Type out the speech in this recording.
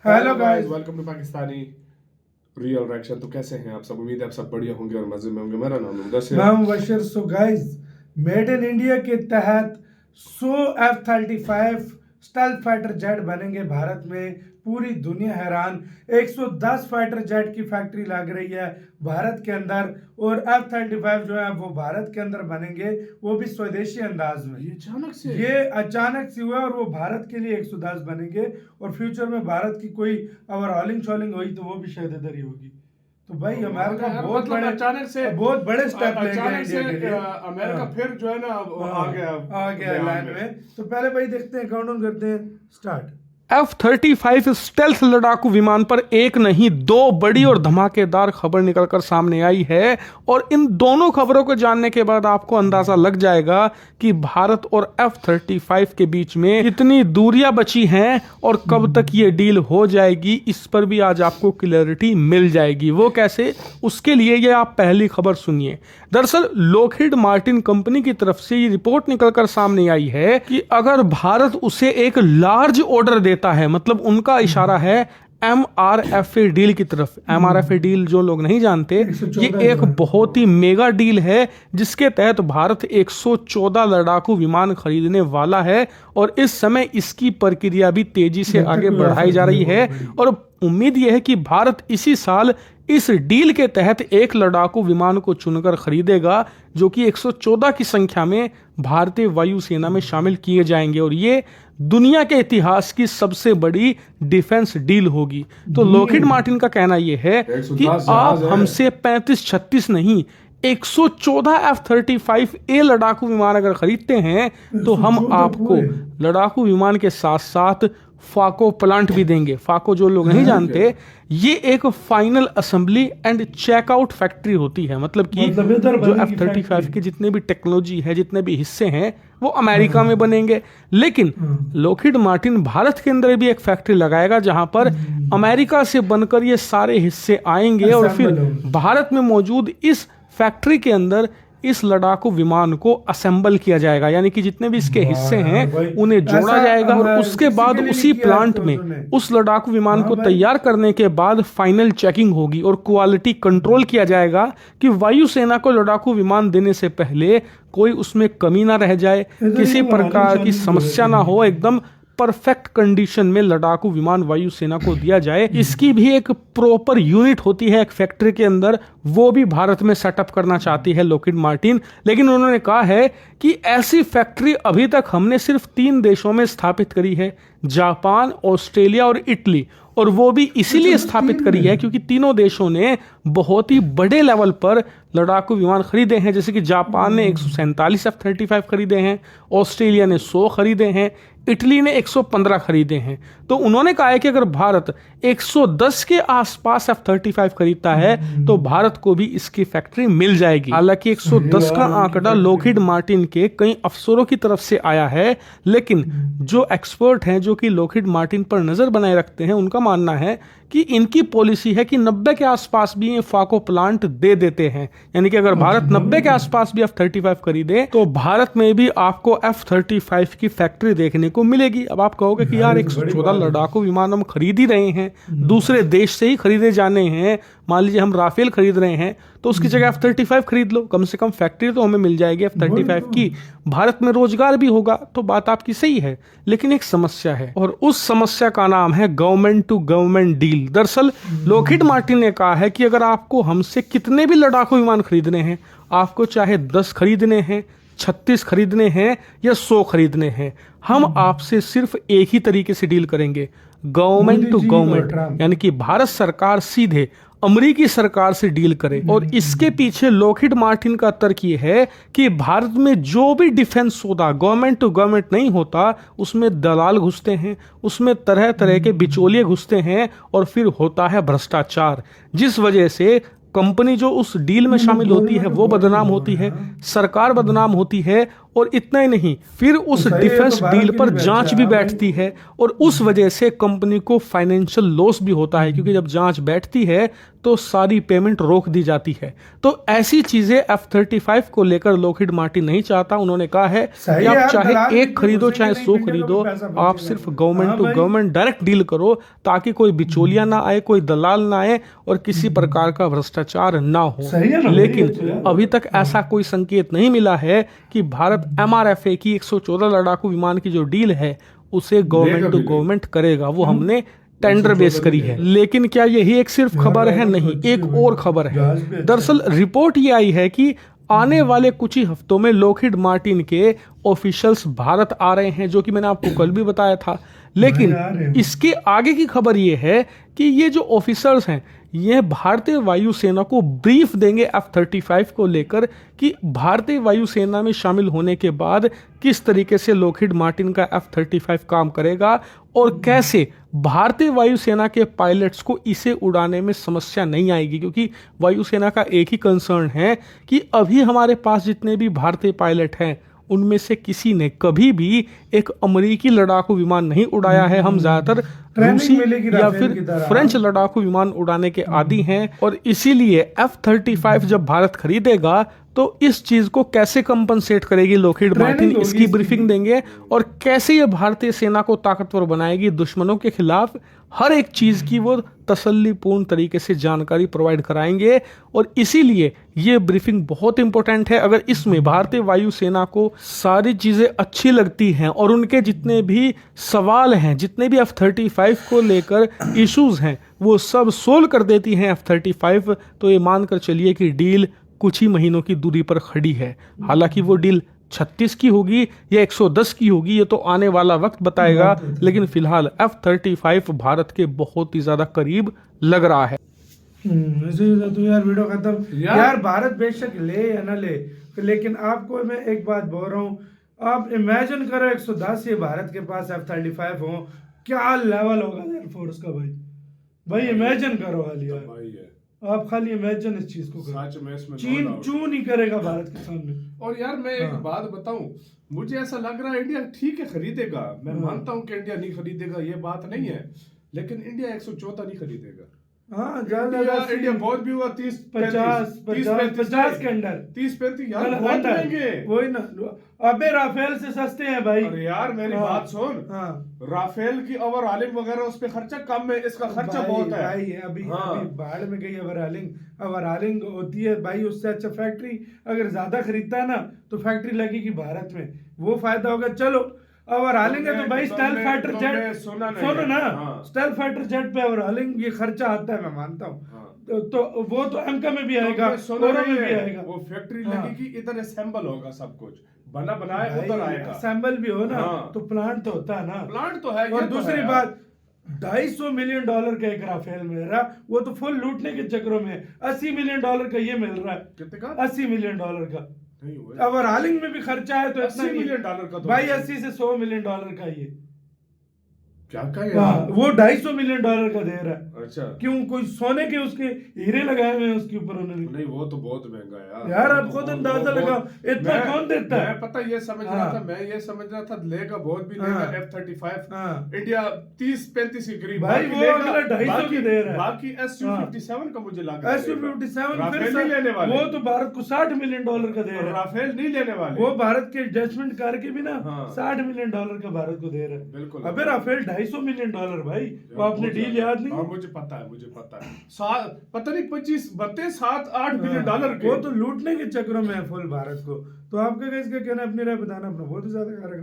Hello guys, welcome to Pakistani real reaction. तो कैसे हैं आप सब? उम्मीद है आप सब बढ़िया होंगे और मजे में होंगे। मेरा नाम है मुदस्सिर। मैं हूं Bashir. So guys, made in India के तहत 100 F-35 स्टेल्थ फाइटर जेट बनेंगे भारत में। पूरी दुनिया हैरान। 110 फाइटर जेट की फैक्ट्री लग रही है भारत के अंदर और F-35 जो है वो भारत के अंदर बनेंगे, वो भी स्वदेशी अंदाज में। ये अचानक से हुआ और वो भारत के लिए 110 बनेंगे और फ्यूचर में भारत की कोई ओवरऑलिंग शॉलिंग हुई तो वो भी शायद इधर ही होगी। तो भाई अमेरिका बहुत बड़े अचानक से बहुत बड़े स्टेप ले गया अचानक से इंडिया के लिए। अमेरिका फिर जो है ना आ गया लाइन में। तो पहले भाई देखते हैं, काउंटडाउन करते हैं, स्टार्ट। F-35 स्टेल्थ लड़ाकू विमान पर एक नहीं दो बड़ी और धमाकेदार खबर निकलकर सामने आई है और इन दोनों खबरों को जानने के बाद आपको अंदाजा लग जाएगा कि भारत और F-35 के बीच में कितनी दूरियां बची हैं और कब तक ये डील हो जाएगी, इस पर भी आज आपको क्लैरिटी मिल जाएगी। वो कैसे, उसके लिए ये आप पहली खबर सुनिए। दरअसल लॉकहीड मार्टिन कंपनी की तरफ से ये रिपोर्ट निकलकर सामने आई है कि अगर भारत उसे एक लार्ज ऑर्डर देता है, मतलब उनका इशारा है MRFA डील की तरफ। MRFA डील जो लोग नहीं जानते, ये एक बहुत ही मेगा डील है जिसके तहत भारत 114 लड़ाकू विमान खरीदने वाला है और इस समय इसकी प्रक्रिया भी तेजी से आगे बढ़ाई जा रही है और उम्मीद यह है कि भारत इसी साल इस डील के तहत एक लड़ाकू विमान को चुनकर खरीदेगा जो कि 114 की संख्या में भारतीय वायुसेना में शामिल किए जाएंगे और ये दुनिया के इतिहास की सबसे बड़ी डिफेंस डील होगी। तो लॉकहीड मार्टिन का कहना यह है कि आप हमसे 35-36 नहीं 114 F-35A लड़ाकू विमान अगर खरीदते हैं तो हम आपको लड़ाकू विमान के साथ साथ फाको प्लांट भी देंगे। फाको जो लोग नहीं जानते, ये एक final assembly and checkout factory होती है। मतलब कि जो F-35 की जितने भी टेक्नोलॉजी है, जितने भी हिस्से हैं, वो अमेरिका में बनेंगे। लेकिन लॉकहीड मार्टिन भारत के अंदर भी एक फैक्ट्री लगाएगा जहां पर अमेरिका से बनकर ये सारे हिस्से आएंगे और फिर भारत में मौजूद इस फैक्ट्री के अंदर इस लड़ाकू विमान को असेंबल किया जाएगा, यानी कि जितने भी इसके हिस्से हैं उन्हें जोड़ा जाएगा और उसके बाद उसी प्लांट में उस लड़ाकू विमान को तैयार करने के बाद फाइनल चेकिंग होगी और क्वालिटी कंट्रोल किया जाएगा कि वायुसेना को लड़ाकू विमान देने से पहले कोई उसमें कमी ना रह जाए, किसी प्रकार की समस्या ना हो, एकदम परफेक्ट कंडीशन में लड़ाकू विमान वायुसेना को दिया जाए। इसकी भी एक प्रॉपर यूनिट होती है एक फैक्ट्री के अंदर, वो भी भारत में सेटअप करना चाहती है लॉकहीड मार्टिन। लेकिन उन्होंने कहा है कि ऐसी फैक्ट्री अभी तक हमने सिर्फ 3 देशों में स्थापित करी है, जापान, ऑस्ट्रेलिया और इटली, और वो भी इसीलिए स्थापित करी है क्योंकि तीनों देशों ने बहुत ही बड़े लेवल पर लड़ाकू विमान खरीदे हैं। जैसे कि जापान ने 147 F-35 खरीदे हैं, ऑस्ट्रेलिया ने 100 खरीदे हैं, इटली ने 115 खरीदे हैं। तो उन्होंने कहा है कि अगर भारत 110 के आसपास F-35 खरीदता है तो भारत को भी इसकी फैक्ट्री मिल जाएगी। हालांकि 110 का आंकड़ा लॉकहीड मार्टिन के कई अफसरों की तरफ से आया है, लेकिन जो एक्सपर्ट हैं जो कि लॉकहीड मार्टिन पर नजर बनाए रखते हैं, उनका मानना है कि इनकी पॉलिसी है कि 90 के आसपास भी ये फाको प्लांट दे देते हैं। यानी कि अगर भारत 90 के आसपास भी F-35 खरीदे तो भारत में भी आपको F-35 की फैक्ट्री देखने को मिलेगी। अब आप कहोगे कि यार 114 लड़ाकू विमान हम खरीद ही रहे हैं, दूसरे देश से ही खरीदे जाने हैं, मान लीजिए हम राफेल खरीद रहे हैं तो उसकी जगह F-35 खरीद लो, कम से कम फैक्ट्री तो हमें मिल जाएगी F-35 की, भारत में रोजगार भी होगा। तो बात आपकी सही है, लेकिन एक समस्या है और उस समस्या का नाम है गवर्नमेंट टू गवर्नमेंट डील। दरअसल लॉकहीड मार्टिन ने कहा है कि अगर आपको हमसे कितने भी लड़ाकू विमान खरीदने हैं, आपको चाहे 10 खरीदने हैं, 36 खरीदने हैं या 100 खरीदने हैं, हम आपसे सिर्फ एक ही तरीके से डील करेंगे, गवर्नमेंट टू गवर्नमेंट, यानी कि भारत सरकार सीधे अमेरिकी सरकार से डील करे। और इसके पीछे लॉकहीड मार्टिन का तर्क ये है कि भारत में जो भी डिफेंस सौदा गवर्नमेंट टू गवर्नमेंट नहीं होता, उसमें दलाल घुसते हैं, उसमें तरह तरह के बिचौलिए घुसते हैं और फिर होता है भ्रष्टाचार, जिस वजह से कंपनी जो उस डील में शामिल होती है वो बदनाम होती है, सरकार बदनाम होती है और इतना ही नहीं, फिर उस सही है, डिफेंस तो भारत डील की पर भी जांच बैठता भी है, बैठती है और उस वजह से कंपनी को फाइनेंशियल लॉस भी होता है, क्योंकि जब जांच बैठती है तो सारी पेमेंट रोक दी जाती है। तो ऐसी चीजें F-35 को लेकर लॉकहीड मार्टिन नहीं चाहता। उन्होंने कहा है सही कि है आप यार, चाहे दलाल एक नीति खरीदो घुसेंगे चाहे नहीं, 100 इंडिया का खरीदो, भी पैसा आप बचेगा। सिर्फ गवर्नमेंट हाँ टू भाई। गवर्नमेंट डायरेक्ट डील करो, ताकि कोई बिचौलिया ना आए, कोई दलाल ना आए और किसी प्रकार का भ्रष्टाचार ना हो। सही है ना भाई, लेकिन ये तो यार। अभी तक ऐसा कोई संकेत नहीं मिला है कि भारत MRFA की 114 लड़ाकू विमान की जो डील है उसे गवर्नमेंट लेगा टू भी नहीं। गवर्नमेंट करेगा। वो हमने टेंडर 114 बेस करी नहीं है। है। लेकिन क्या यही एक सिर्फ यार खबर है? यार, नहीं, अच्छी एक भाई। और खबर है। जहाज भी अच्छा दरअसल रिपोर्ट ये आई है कि आने वाले कुछ ही हफ्तों में लॉकहीड मार्टिन के ऑफिशियल्स भारत आ रहे हैं, जो कि मैंने आपको कल भी बताया था। लेकिन भाई आ रहे हैं। इसके आगे की खबर ये है कि ये जो ऑफिसर्स हैं ये भारतीय वायुसेना को ब्रीफ देंगे F-35 को लेकर कि भारतीय वायुसेना में शामिल होने के बाद किस तरीके से लॉकहीड मार्टिन का F-35 काम करेगा और कैसे भारतीय वायुसेना के पायलट्स को इसे उड़ाने में समस्या नहीं आएगी। क्योंकि वायुसेना का एक ही कंसर्न है कि अभी हमारे पास जितने भी भारतीय पायलट हैं उनमें से किसी ने कभी भी एक अमेरिकी लड़ाकू विमान नहीं उड़ाया है। हम ज्यादातर ट्रेनिंग रूसी मिलेगी या राफेल फिर की तरह। फ्रेंच लड़ाकू विमान उड़ाने के आदी हैं, और इसीलिए F-35 जब भारत खरीदेगा तो इस चीज को कैसे कंपनसेट करेगी लॉकहीड ट्रेनिंग मार्टिन, होगी इसकी इसकी ब्रीफिंग भी। देंगे और कैसे ये भारतीय सेना को ताकतवर बनाएगी दुश्मनों के खिलाफ। हर एक चीज की वो तसल्लीपूर्ण तरीके से जानकारी प्रोवाइड कराएंगे और इसीलिए ये ब्रीफिंग बहुत इंपॉर्टेंट है। अगर इसमें भारतीय वायुसेना को सारी चीजें अच्छी लगती हैं और उनके जितने भी सवाल हैं, जितने भी F-35 को लेकर इश्यूज हैं, वो सब सोल्व कर देती हैं F-35, तो ये मानकर चलिए कि डील कुछ ही महीनों की दूरी पर खड़ी है। हालांकि वो डील 36 की होगी या 110 की होगी, ये तो आने वाला वक्त बताएगा। लेकिन फिलहाल F-35 भारत के बहुत ही ज्यादा करीब लग रहा है। ऐसे तो यार वीडियो खत्म। यार- यार भारत बेशक ले या ना ले, लेकिन आपको मैं एक बात बोल रहा हूँ, आप इमेजिन करो 110 ये भारत के पास F-35 हो, क्या लेवल होगा एयरफोर्स का भाई। भाई इमेजिन करो खाली यार, भाई है आप खाली इमेजिन इस चीज को करो। सच में इसमें no चीन doubt। चू नहीं करेगा भारत के सामने। और यार मैं एक हाँ। बात बताऊं, मुझे ऐसा लग रहा है इंडिया ठीक है खरीदेगा। मैं हाँ। मानता हूं कि इंडिया नहीं खरीदेगा, ये बात नहीं है, लेकिन इंडिया 114 नहीं खरीदेगा। हाँ इंडिया बहुत भी हुआ 30 50 के अंडर 30-35 यार बहुत महंगे। वही ना, अबे राफेल से सस्ते हैं भाई। अरे यार मेरी हाँ। बात सुन, हाँ राफेल की ओवरऑलिंग वगैरह उस पे खर्चा कम है, इसका खर्चा भाई, बहुत है भाई अभी हाँ। अभी बाढ़ में गई ओवरऑलिंग होती है भाई। उससे अच्छा फैक्ट्री अगर ज्यादा खरीदता है ना तो फैक्ट्री लगेगी भारत में, वो फायदा होगा। चलो ओवरऑलिंग है तो भाई स्टाइल फाइटर जेट सुनो ना, हाँ। स्टाइल फाइटर जेट पे ओवरऑलिंग ये खर्चा आता है, मैं मानता हूँ। हाँ। तो वो तो एमका में भी आएगा, सोना औरों में नहीं भी है, आएगा। वो फैक्ट्री हाँ। लगेगी, इधर असेंबल होगा सब कुछ, बना बनाए उधर आएगा। असेंबल भी हो ना हाँ। तो प्लांट तो होता है ना। प्लांट तो है। और ये तो दूसरी है। बात, $250 मिलियन का एक राफेल मिल रहा है, वो तो फुल लूटने के चक्रों में। $80 मिलियन का ये मिल रहा है, कितने का? $80 मिलियन का। नहीं हुआ ओवरऑलिंग में भी खर्चा है तो इतना 80 ही मिलियन डॉलर का तो भाई 80 से $100 मिलियन का ये। क्या का हाँ, यार? वो $250 मिलियन का दे रहा है। अच्छा क्यों, कोई सोने के उसके हीरे लगाए हुए हैं उसके ऊपर उन्होंने। नहीं, वो तो बहुत महंगा है यार आप वो खुद तो अंदाजा बहुत- लगाओ, इतना मैं- कौन देता है? मैं पता ये समझ रहा हाँ। था, मैं ये समझ रहा था लेगा बहुत भी लेगा हाँ। F-35। हाँ। इंडिया 30-35 के करीब भाई बाकी वो लेगा, अगला 250 की दे रहा है। बाकी SU-57 का मुझे लग रहा है SU-57 राफेल फिर नहीं लेने वाले। वो तो भारत को $60 मिलियन का दे रहा है। राफेल नहीं लेने वाले। वो भारत के एडजस्टमेंट करके भी ना हाँ। $60 मिलियन का भारत को दे रहा है। बिल्कुल। अबे राफेल $250 मिलियन भाई, वो आपने डील याद नहीं? हाँ मुझे पता है, मुझे पता है। पता नहीं 7-8 बिलियन हाँ, डॉलर के। वो तो लूटने के चक्रों में है फुल भारत को। तो आपका इसका कहना, अपनी राय बताना, अपना बहुत ही ज्यादा ख्याल रखना।